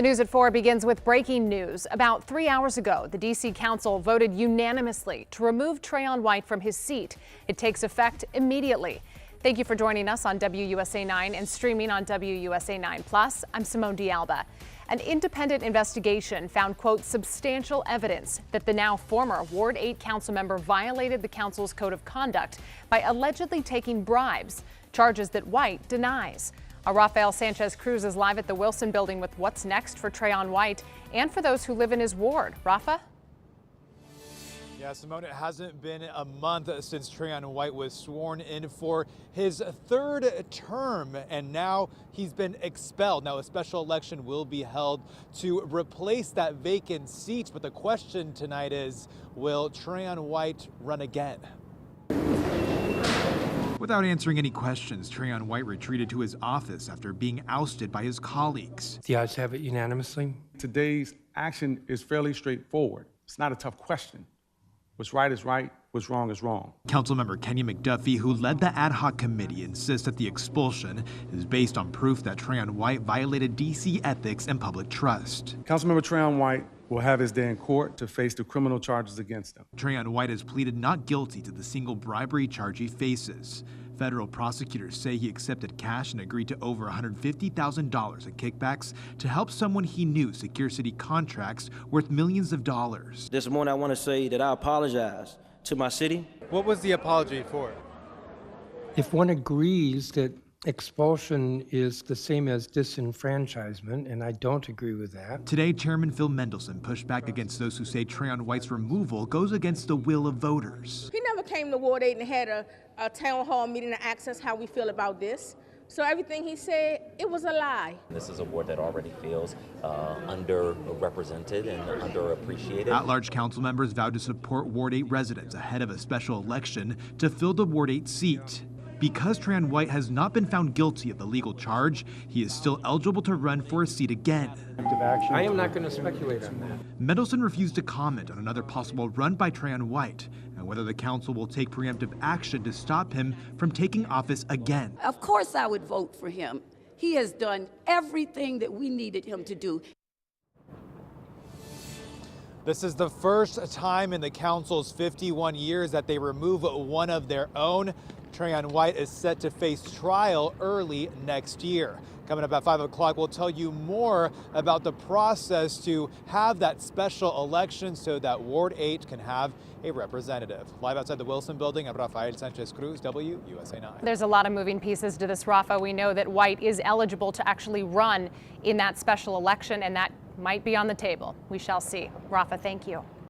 The News at 4 begins with breaking news. About 3 hours ago, the D.C. Council voted unanimously to remove Trayon White from his seat. It takes effect immediately. Thank you for joining us on WUSA 9 and streaming on WUSA 9 Plus. I'm Simone D'Alba. An independent investigation found, quote, substantial evidence that the now former Ward 8 council member violated the council's code of conduct by allegedly taking bribes, charges that White denies. Rafael Sanchez Cruz is live at the Wilson building with what's next for Trayon White and for those who live in his ward. Rafa? Yeah, Simone, it hasn't been a month since Trayon White was sworn in for his third term, and now he's been expelled. Now, a special election will be held to replace that vacant seat, but the question tonight is, will Trayon White run again? Without answering any questions, Trayon White retreated to his office after being ousted by his colleagues. The ayes have it unanimously. Today's action is fairly straightforward. It's not a tough question. What's right is right, what's wrong is wrong. Councilmember Kenny McDuffie, who led the ad hoc committee, insists that the expulsion is based on proof that Trayon White violated D.C. ethics and public trust. Councilmember Trayon White will have his day in court to face the criminal charges against him. Trayon White has pleaded not guilty to the single bribery charge he faces. Federal prosecutors say he accepted cash and agreed to over $150,000 in kickbacks to help someone he knew secure city contracts worth millions of dollars. This morning I want to say that I apologize to my city. What was the apology for? If one agrees that expulsion is the same as disenfranchisement, and I don't agree with that. Today, Chairman Phil Mendelson pushed back against those who say Trayon White's removal goes against the will of voters. He never came to Ward 8 and had a town hall meeting to ask us how we feel about this. So everything he said, it was a lie. This is a ward that already feels underrepresented and underappreciated. At-large council members vowed to support Ward 8 residents ahead of a special election to fill the Ward 8 seat. Because Trayon White has not been found guilty of the legal charge, he is still eligible to run for a seat again. I am not going to speculate on that. Mendelson refused to comment on another possible run by Trayon White and whether the council will take preemptive action to stop him from taking office again. Of course I would vote for him. He has done everything that we needed him to do. This is the first time in the council's 51 years that they remove one of their own. Trayon White is set to face trial early next year. Coming up at 5 o'clock, we'll tell you more about the process to have that special election so that Ward 8 can have a representative. Live outside the Wilson building, I'm Rafael Sanchez Cruz, WUSA 9. There's a lot of moving pieces to this, Rafa. We know that White is eligible to actually run in that special election, and that might be on the table. We shall see. Rafa, thank you.